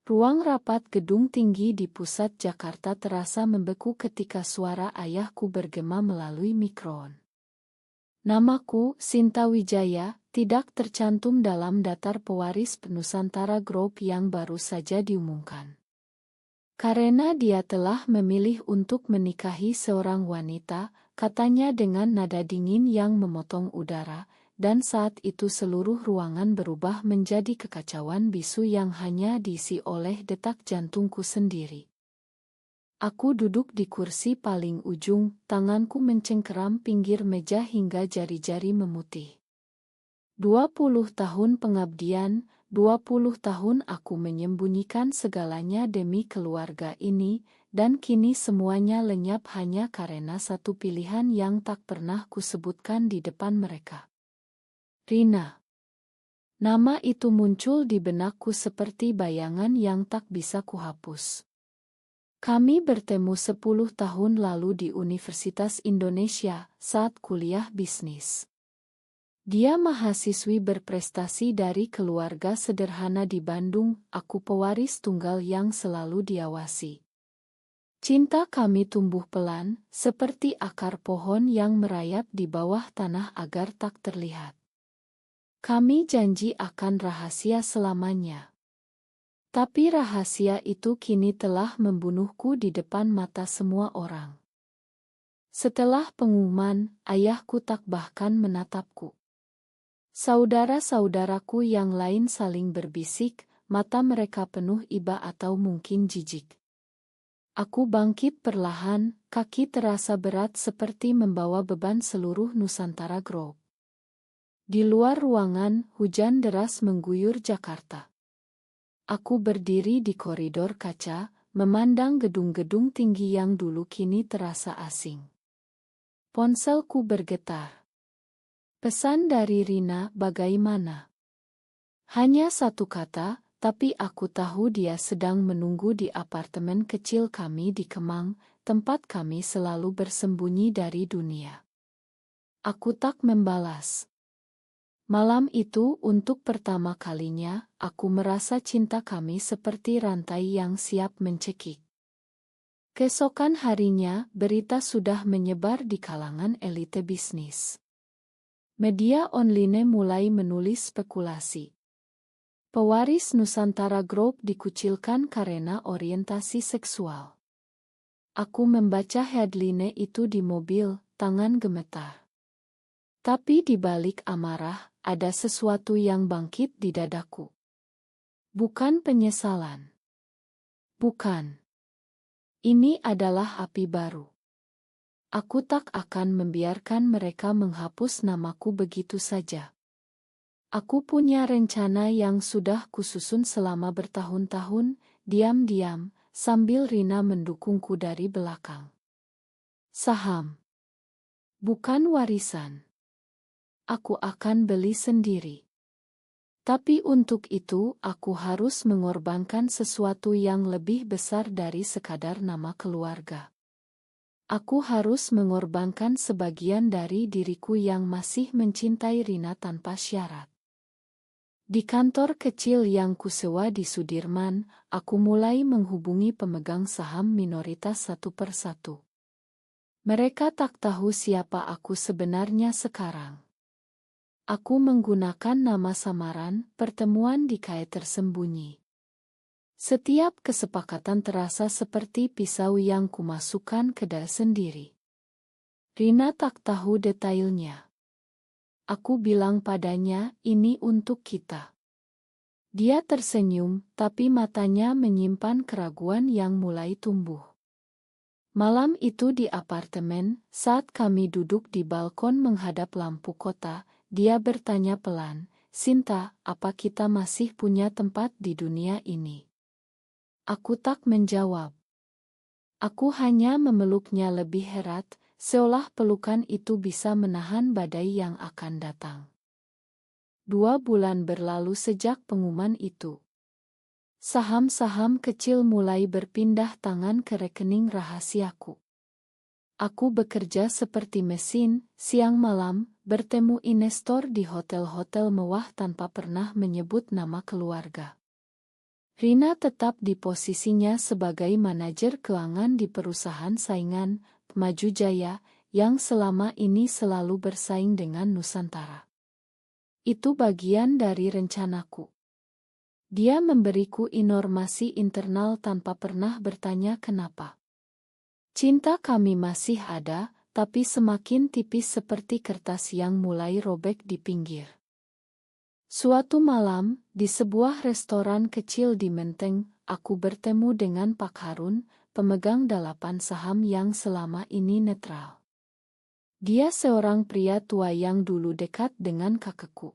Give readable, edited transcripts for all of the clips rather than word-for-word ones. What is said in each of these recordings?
Ruang rapat gedung tinggi di pusat Jakarta terasa membeku ketika suara ayahku bergema melalui mikrofon. Namaku, Sinta Wijaya, tidak tercantum dalam daftar pewaris Nusantara Group yang baru saja diumumkan. Karena dia telah memilih untuk menikahi seorang wanita, katanya dengan nada dingin yang memotong udara, dan saat itu seluruh ruangan berubah menjadi kekacauan bisu yang hanya diisi oleh detak jantungku sendiri. Aku duduk di kursi paling ujung, tanganku mencengkeram pinggir meja hingga jari-jari memutih. 20 tahun pengabdian, 20 tahun aku menyembunyikan segalanya demi keluarga ini, dan kini semuanya lenyap hanya karena satu pilihan yang tak pernah kusebutkan di depan mereka. Rina. Nama itu muncul di benakku seperti bayangan yang tak bisa kuhapus. Kami bertemu 10 tahun lalu di Universitas Indonesia saat kuliah bisnis. Dia mahasiswi berprestasi dari keluarga sederhana di Bandung, aku pewaris tunggal yang selalu diawasi. Cinta kami tumbuh pelan, seperti akar pohon yang merayap di bawah tanah agar tak terlihat. Kami janji akan rahasia selamanya. Tapi rahasia itu kini telah membunuhku di depan mata semua orang. Setelah pengumuman, ayahku tak bahkan menatapku. Saudara-saudaraku yang lain saling berbisik, mata mereka penuh iba atau mungkin jijik. Aku bangkit perlahan, kaki terasa berat seperti membawa beban seluruh Nusantara Group. Di luar ruangan, hujan deras mengguyur Jakarta. Aku berdiri di koridor kaca, memandang gedung-gedung tinggi yang dulu kini terasa asing. Ponselku bergetar. Pesan dari Rina, bagaimana? Hanya satu kata, tapi aku tahu dia sedang menunggu di apartemen kecil kami di Kemang, tempat kami selalu bersembunyi dari dunia. Aku tak membalas. Malam itu, untuk pertama kalinya, aku merasa cinta kami seperti rantai yang siap mencekik. Keesokan harinya, berita sudah menyebar di kalangan elite bisnis. Media online mulai menulis spekulasi. Pewaris Nusantara Group dikucilkan karena orientasi seksual. Aku membaca headline itu di mobil, tangan gemetar. Tapi di balik amarah, ada sesuatu yang bangkit di dadaku. Bukan penyesalan. Bukan. Ini adalah api baru. Aku tak akan membiarkan mereka menghapus namaku begitu saja. Aku punya rencana yang sudah kususun selama bertahun-tahun, diam-diam, sambil Rina mendukungku dari belakang. Saham. Bukan warisan. Aku akan beli sendiri. Tapi untuk itu, aku harus mengorbankan sesuatu yang lebih besar dari sekadar nama keluarga. Aku harus mengorbankan sebagian dari diriku yang masih mencintai Rina tanpa syarat. Di kantor kecil yang kusewa di Sudirman, aku mulai menghubungi pemegang saham minoritas satu persatu. Mereka tak tahu siapa aku sebenarnya sekarang. Aku menggunakan nama samaran, pertemuan di kait tersembunyi. Setiap kesepakatan terasa seperti pisau yang kumasukkan ke dada sendiri. Rina tak tahu detailnya. Aku bilang padanya, ini untuk kita. Dia tersenyum, tapi matanya menyimpan keraguan yang mulai tumbuh. Malam itu di apartemen, saat kami duduk di balkon menghadap lampu kota, dia bertanya pelan, Sinta, apa kita masih punya tempat di dunia ini? Aku tak menjawab. Aku hanya memeluknya lebih erat, seolah pelukan itu bisa menahan badai yang akan datang. 2 bulan berlalu sejak pengumuman itu. Saham-saham kecil mulai berpindah tangan ke rekening rahasiaku. Aku bekerja seperti mesin, siang malam, bertemu investor di hotel-hotel mewah tanpa pernah menyebut nama keluarga. Rina tetap di posisinya sebagai manajer keuangan di perusahaan saingan, Maju Jaya, yang selama ini selalu bersaing dengan Nusantara. Itu bagian dari rencanaku. Dia memberiku informasi internal tanpa pernah bertanya kenapa. Cinta kami masih ada, tapi semakin tipis seperti kertas yang mulai robek di pinggir. Suatu malam, di sebuah restoran kecil di Menteng, aku bertemu dengan Pak Harun, pemegang 8 saham yang selama ini netral. Dia seorang pria tua yang dulu dekat dengan kakekku.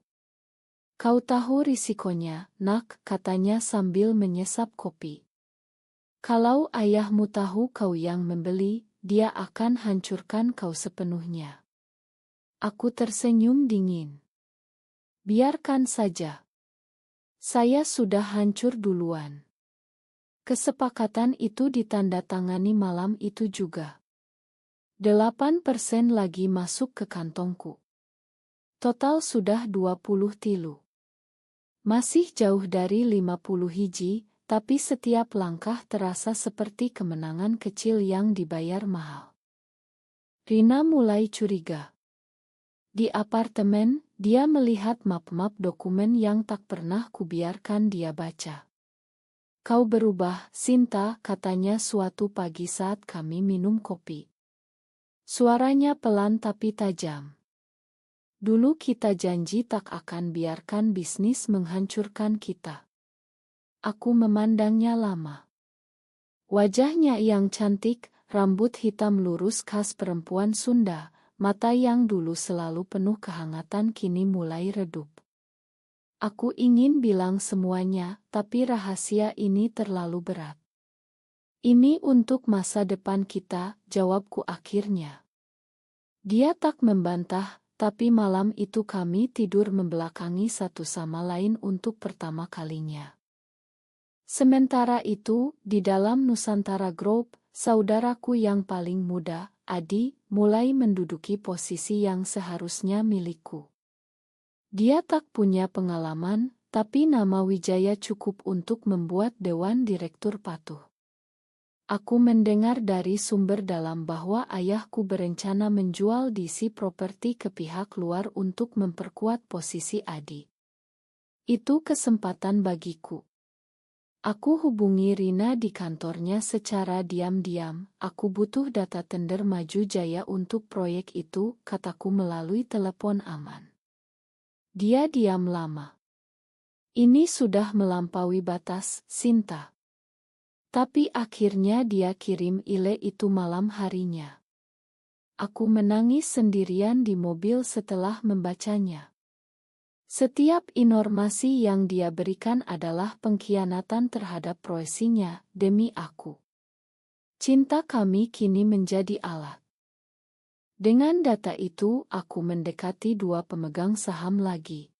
Kau tahu risikonya, nak, katanya sambil menyesap kopi. Kalau ayahmu tahu kau yang membeli, dia akan hancurkan kau sepenuhnya. Aku tersenyum dingin. Biarkan saja. Saya sudah hancur duluan. Kesepakatan itu ditandatangani malam itu juga. 8% lagi masuk ke kantongku. Total sudah 20 tilu. Masih jauh dari 50 hiji, tapi setiap langkah terasa seperti kemenangan kecil yang dibayar mahal. Rina mulai curiga. Di apartemen, dia melihat map-map dokumen yang tak pernah kubiarkan dia baca. Kau berubah, Sinta, katanya suatu pagi saat kami minum kopi. Suaranya pelan tapi tajam. Dulu kita janji tak akan biarkan bisnis menghancurkan kita. Aku memandangnya lama. Wajahnya yang cantik, rambut hitam lurus khas perempuan Sunda, mata yang dulu selalu penuh kehangatan kini mulai redup. Aku ingin bilang semuanya, tapi rahasia ini terlalu berat. Ini untuk masa depan kita, jawabku akhirnya. Dia tak membantah, tapi malam itu kami tidur membelakangi satu sama lain untuk pertama kalinya. Sementara itu, di dalam Nusantara Group, saudaraku yang paling muda, Adi, mulai menduduki posisi yang seharusnya milikku. Dia tak punya pengalaman, tapi nama Wijaya cukup untuk membuat Dewan Direktur patuh. Aku mendengar dari sumber dalam bahwa ayahku berencana menjual DC properti ke pihak luar untuk memperkuat posisi Adi. Itu kesempatan bagiku. Aku hubungi Rina di kantornya secara diam-diam. Aku butuh data tender Maju Jaya untuk proyek itu, kataku melalui telepon aman. Dia diam lama. Ini sudah melampaui batas, Sinta. Tapi akhirnya dia kirim email itu malam harinya. Aku menangis sendirian di mobil setelah membacanya. Setiap informasi yang dia berikan adalah pengkhianatan terhadap proyeknya demi aku. Cinta kami kini menjadi alat. Dengan data itu, aku mendekati 2 pemegang saham lagi.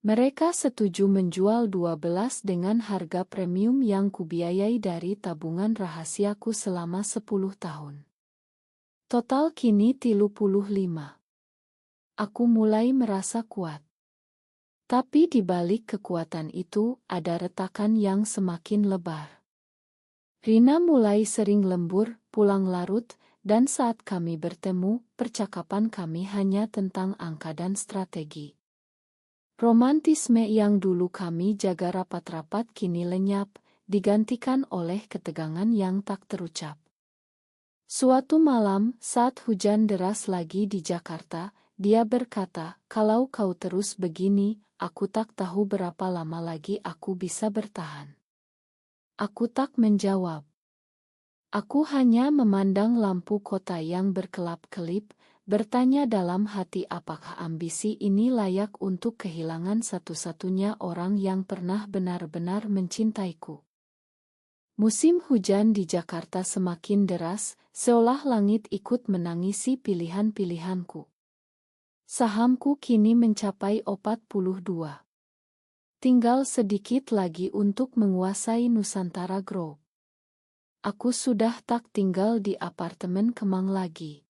Mereka setuju menjual 12 dengan harga premium yang kubiayai dari tabungan rahasiaku selama 10 tahun. Total kini 35. Aku mulai merasa kuat. Tapi di balik kekuatan itu, ada retakan yang semakin lebar. Rina mulai sering lembur, pulang larut, dan saat kami bertemu, percakapan kami hanya tentang angka dan strategi. Romantisme yang dulu kami jaga rapat-rapat kini lenyap, digantikan oleh ketegangan yang tak terucap. Suatu malam, saat hujan deras lagi di Jakarta, dia berkata, "Kalau kau terus begini, aku tak tahu berapa lama lagi aku bisa bertahan." Aku tak menjawab. Aku hanya memandang lampu kota yang berkelap-kelip, bertanya dalam hati apakah ambisi ini layak untuk kehilangan satu-satunya orang yang pernah benar-benar mencintaiku. Musim hujan di Jakarta semakin deras, seolah langit ikut menangisi pilihan-pilihanku. Sahamku kini mencapai 42. Tinggal sedikit lagi untuk menguasai Nusantara Group. Aku sudah tak tinggal di apartemen Kemang lagi.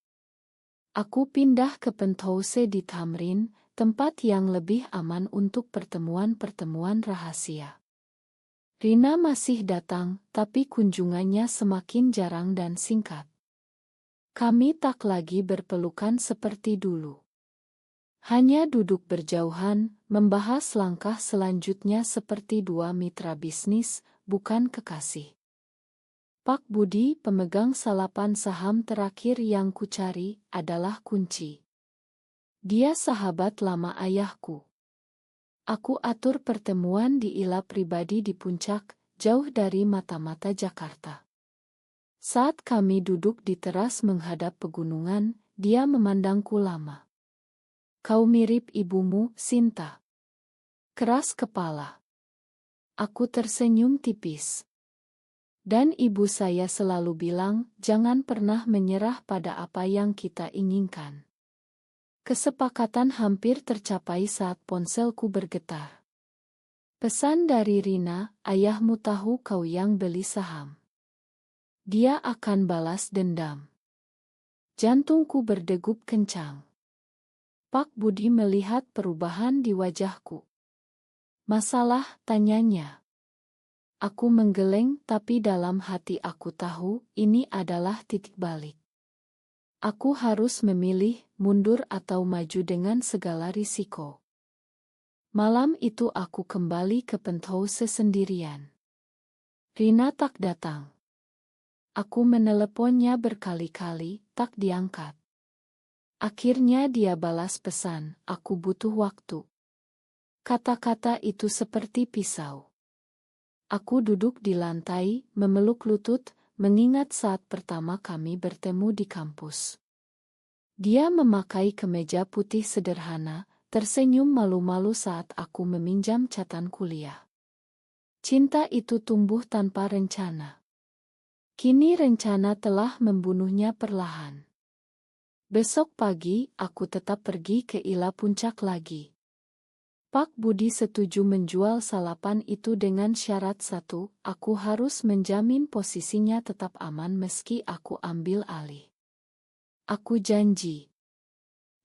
Aku pindah ke penthouse di Tamrin, tempat yang lebih aman untuk pertemuan-pertemuan rahasia. Rina masih datang, tapi kunjungannya semakin jarang dan singkat. Kami tak lagi berpelukan seperti dulu. Hanya duduk berjauhan, membahas langkah selanjutnya seperti dua mitra bisnis, bukan kekasih. Pak Budi, pemegang salapan saham terakhir yang kucari, adalah kunci. Dia sahabat lama ayahku. Aku atur pertemuan di ila pribadi di puncak, jauh dari mata-mata Jakarta. Saat kami duduk di teras menghadap pegunungan, dia memandangku lama. Kau mirip ibumu, Sinta. Keras kepala. Aku tersenyum tipis. Dan ibu saya selalu bilang, jangan pernah menyerah pada apa yang kita inginkan. Kesepakatan hampir tercapai saat ponselku bergetar. Pesan dari Rina, ayahmu tahu kau yang beli saham. Dia akan balas dendam. Jantungku berdegup kencang. Pak Budi melihat perubahan di wajahku. Masalah, tanyanya. Aku menggeleng, tapi dalam hati aku tahu, ini adalah titik balik. Aku harus memilih, mundur atau maju dengan segala risiko. Malam itu aku kembali ke penthouse sendirian. Rina tak datang. Aku meneleponnya berkali-kali, tak diangkat. Akhirnya dia balas pesan, aku butuh waktu. Kata-kata itu seperti pisau. Aku duduk di lantai, memeluk lutut, mengingat saat pertama kami bertemu di kampus. Dia memakai kemeja putih sederhana, tersenyum malu-malu saat aku meminjam catatan kuliah. Cinta itu tumbuh tanpa rencana. Kini rencana telah membunuhnya perlahan. Besok pagi, aku tetap pergi ke ila puncak lagi. Pak Budi setuju menjual salapan itu dengan syarat satu, aku harus menjamin posisinya tetap aman meski aku ambil alih. Aku janji.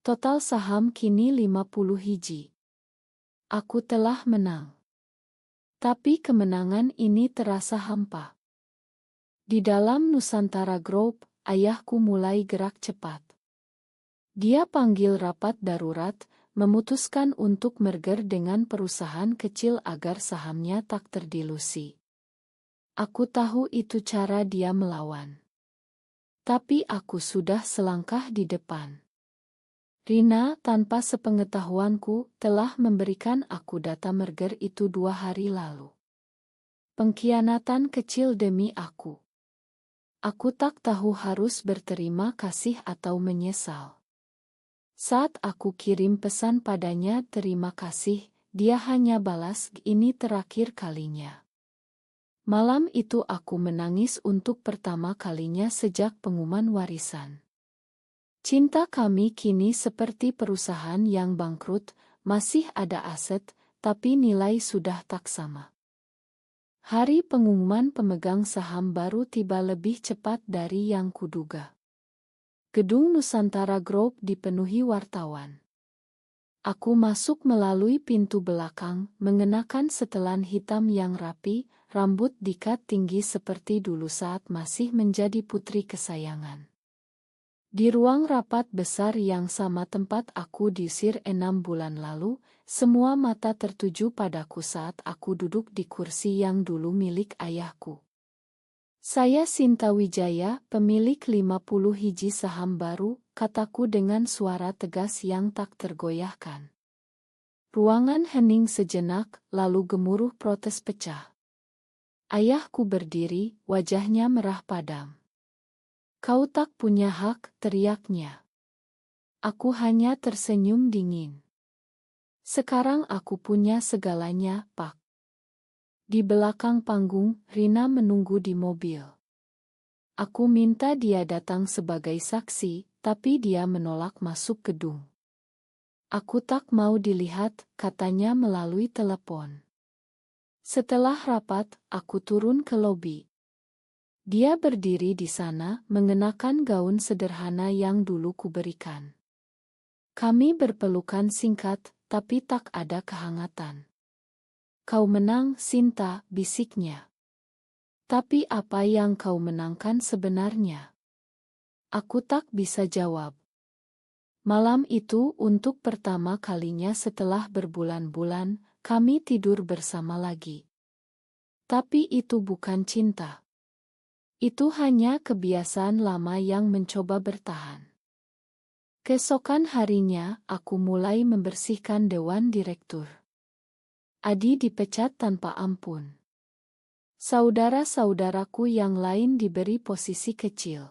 Total saham kini 50 hiji. Aku telah menang. Tapi kemenangan ini terasa hampa. Di dalam Nusantara Group, ayahku mulai gerak cepat. Dia panggil rapat darurat, memutuskan untuk merger dengan perusahaan kecil agar sahamnya tak terdilusi. Aku tahu itu cara dia melawan. Tapi aku sudah selangkah di depan. Rina, tanpa sepengetahuanku, telah memberikan aku data merger itu 2 hari lalu. Pengkhianatan kecil demi aku. Aku tak tahu harus berterima kasih atau menyesal. Saat aku kirim pesan padanya terima kasih, dia hanya balas, ini terakhir kalinya. Malam itu aku menangis untuk pertama kalinya sejak pengumuman warisan. Cinta kami kini seperti perusahaan yang bangkrut, masih ada aset, tapi nilai sudah tak sama. Hari pengumuman pemegang saham baru tiba lebih cepat dari yang kuduga. Gedung Nusantara Group dipenuhi wartawan. Aku masuk melalui pintu belakang, mengenakan setelan hitam yang rapi, rambut dikat tinggi seperti dulu saat masih menjadi putri kesayangan. Di ruang rapat besar yang sama tempat aku diusir 6 bulan lalu, semua mata tertuju padaku saat aku duduk di kursi yang dulu milik ayahku. Saya Sinta Wijaya, pemilik 50 hiji saham baru, kataku dengan suara tegas yang tak tergoyahkan. Ruangan hening sejenak, lalu gemuruh protes pecah. Ayahku berdiri, wajahnya merah padam. Kau tak punya hak, teriaknya. Aku hanya tersenyum dingin. Sekarang aku punya segalanya, Pak. Di belakang panggung, Rina menunggu di mobil. Aku minta dia datang sebagai saksi, tapi dia menolak masuk gedung. Aku tak mau dilihat, katanya melalui telepon. Setelah rapat, aku turun ke lobi. Dia berdiri di sana, mengenakan gaun sederhana yang dulu kuberikan. Kami berpelukan singkat, tapi tak ada kehangatan. Kau menang, Sinta, bisiknya. Tapi apa yang kau menangkan sebenarnya? Aku tak bisa jawab. Malam itu untuk pertama kalinya setelah berbulan-bulan, kami tidur bersama lagi. Tapi itu bukan cinta. Itu hanya kebiasaan lama yang mencoba bertahan. Keesokan harinya, aku mulai membersihkan dewan direktur. Adi dipecat tanpa ampun. Saudara-saudaraku yang lain diberi posisi kecil.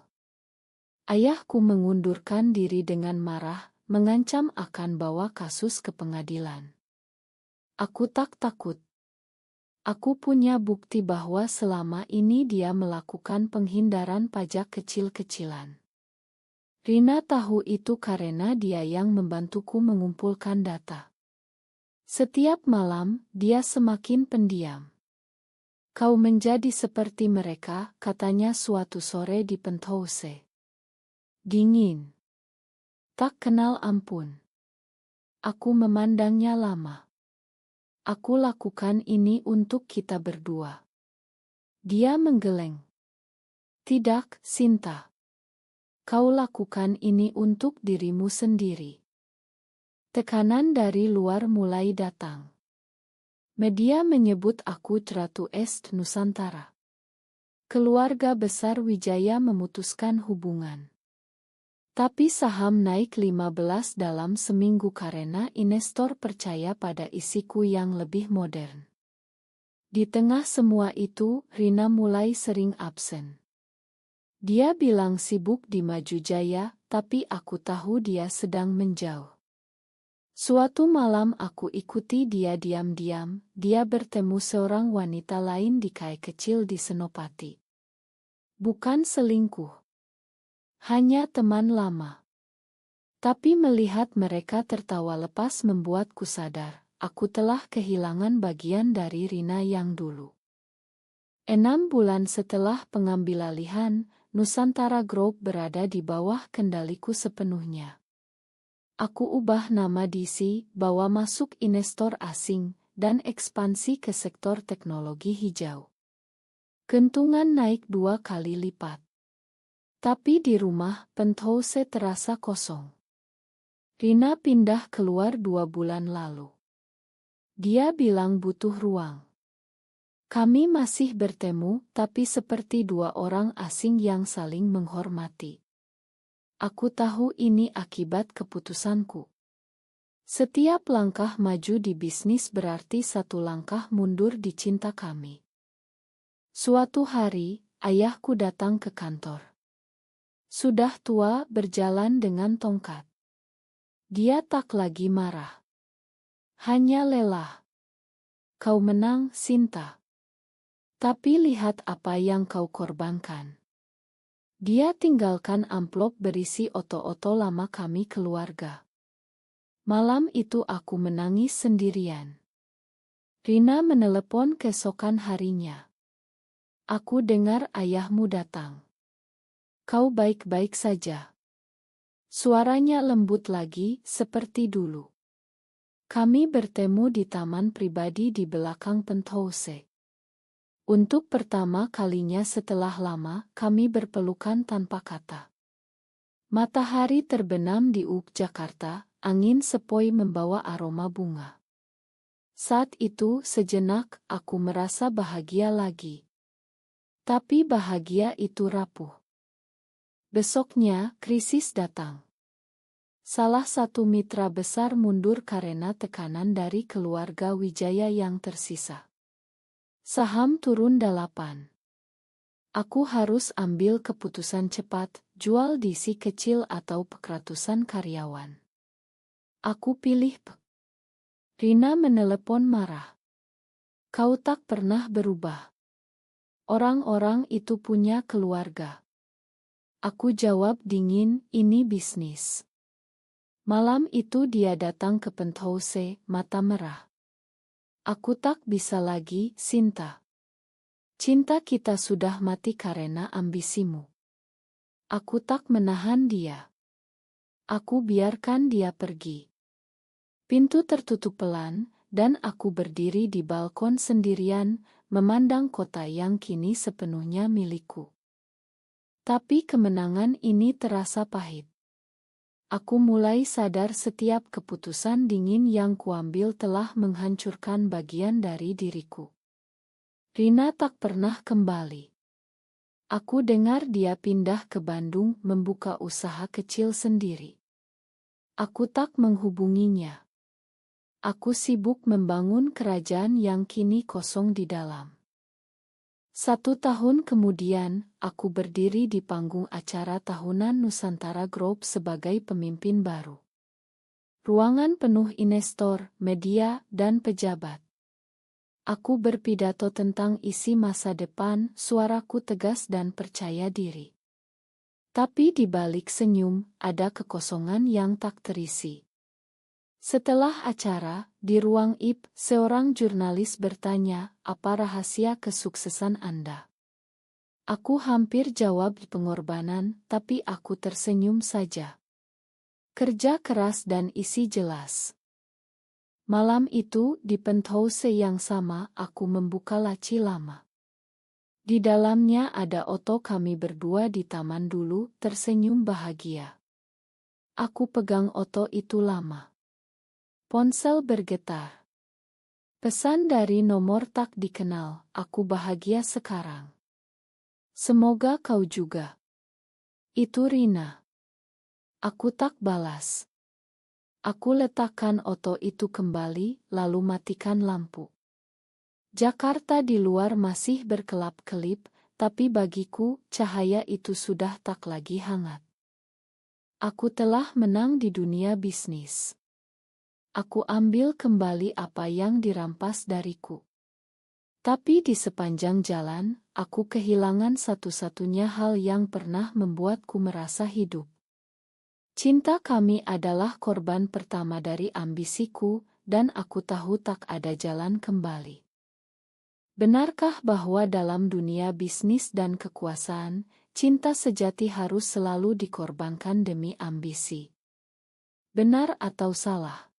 Ayahku mengundurkan diri dengan marah, mengancam akan bawa kasus ke pengadilan. Aku tak takut. Aku punya bukti bahwa selama ini dia melakukan penghindaran pajak kecil-kecilan. Rina tahu itu karena dia yang membantuku mengumpulkan data. Setiap malam, dia semakin pendiam. Kau menjadi seperti mereka, katanya suatu sore di penthouse. Dingin. Tak kenal ampun. Aku memandangnya lama. Aku lakukan ini untuk kita berdua. Dia menggeleng. Tidak, Sinta. Kau lakukan ini untuk dirimu sendiri. Tekanan dari luar mulai datang. Media menyebut aku Ratu Est Nusantara. Keluarga besar Wijaya memutuskan hubungan. Tapi saham naik 15 dalam seminggu karena investor percaya pada isiku yang lebih modern. Di tengah semua itu, Rina mulai sering absen. Dia bilang sibuk di Maju Jaya, tapi aku tahu dia sedang menjauh. Suatu malam aku ikuti dia diam-diam, dia bertemu seorang wanita lain di kai kecil di Senopati. Bukan selingkuh. Hanya teman lama. Tapi melihat mereka tertawa lepas membuatku sadar, aku telah kehilangan bagian dari Rina yang dulu. 6 bulan setelah pengambilalihan, Nusantara Group berada di bawah kendaliku sepenuhnya. Aku ubah nama DC, bawa masuk investor asing, dan ekspansi ke sektor teknologi hijau. Keuntungan naik 2 kali lipat. Tapi di rumah, penthouse terasa kosong. Rina pindah keluar 2 bulan lalu. Dia bilang butuh ruang. Kami masih bertemu, tapi seperti 2 orang asing yang saling menghormati. Aku tahu ini akibat keputusanku. Setiap langkah maju di bisnis berarti 1 langkah mundur di cinta kami. Suatu hari, ayahku datang ke kantor. Sudah tua, berjalan dengan tongkat. Dia tak lagi marah. Hanya lelah. Kau menang, Sinta. Tapi lihat apa yang kau korbankan. Dia tinggalkan amplop berisi oto-oto lama kami keluarga. Malam itu aku menangis sendirian. Rina menelepon keesokan harinya. Aku dengar ayahmu datang. Kau baik-baik saja. Suaranya lembut lagi, seperti dulu. Kami bertemu di taman pribadi di belakang penthouse. Untuk pertama kalinya setelah lama, kami berpelukan tanpa kata. Matahari terbenam di Jakarta, angin sepoi membawa aroma bunga. Saat itu, sejenak, aku merasa bahagia lagi. Tapi bahagia itu rapuh. Besoknya, krisis datang. Salah satu mitra besar mundur karena tekanan dari keluarga Wijaya yang tersisa. Saham turun 8. Aku harus ambil keputusan cepat, jual DC kecil atau pekratusan karyawan. Aku pilih P. Rina menelepon marah. Kau tak pernah berubah. Orang-orang itu punya keluarga. Aku jawab dingin, ini bisnis. Malam itu dia datang ke penthouse, mata merah. Aku tak bisa lagi, Sinta. Cinta kita sudah mati karena ambisimu. Aku tak menahan dia. Aku biarkan dia pergi. Pintu tertutup pelan, dan aku berdiri di balkon sendirian, memandang kota yang kini sepenuhnya milikku. Tapi kemenangan ini terasa pahit. Aku mulai sadar setiap keputusan dingin yang kuambil telah menghancurkan bagian dari diriku. Rina tak pernah kembali. Aku dengar dia pindah ke Bandung membuka usaha kecil sendiri. Aku tak menghubunginya. Aku sibuk membangun kerajaan yang kini kosong di dalam. 1 tahun kemudian, aku berdiri di panggung acara tahunan Nusantara Group sebagai pemimpin baru. Ruangan penuh investor, media, dan pejabat. Aku berpidato tentang isi masa depan, suaraku tegas dan percaya diri. Tapi di balik senyum, ada kekosongan yang tak terisi. Setelah acara, di ruang IP, seorang jurnalis bertanya, "Apa rahasia kesuksesan Anda?" Aku hampir jawab pengorbanan, tapi aku tersenyum saja. Kerja keras dan isi jelas. Malam itu, di penthouse yang sama, aku membuka laci lama. Di dalamnya ada foto kami berdua di taman dulu, tersenyum bahagia. Aku pegang foto itu lama. Ponsel bergetar. Pesan dari nomor tak dikenal, "Aku bahagia sekarang. Semoga kau juga." Itu Rina. Aku tak balas. Aku letakkan foto itu kembali, lalu matikan lampu. Jakarta di luar masih berkelap-kelip, tapi bagiku, cahaya itu sudah tak lagi hangat. Aku telah menang di dunia bisnis. Aku ambil kembali apa yang dirampas dariku. Tapi di sepanjang jalan, aku kehilangan satu-satunya hal yang pernah membuatku merasa hidup. Cinta kami adalah korban pertama dari ambisiku, dan aku tahu tak ada jalan kembali. Benarkah bahwa dalam dunia bisnis dan kekuasaan, cinta sejati harus selalu dikorbankan demi ambisi? Benar atau salah?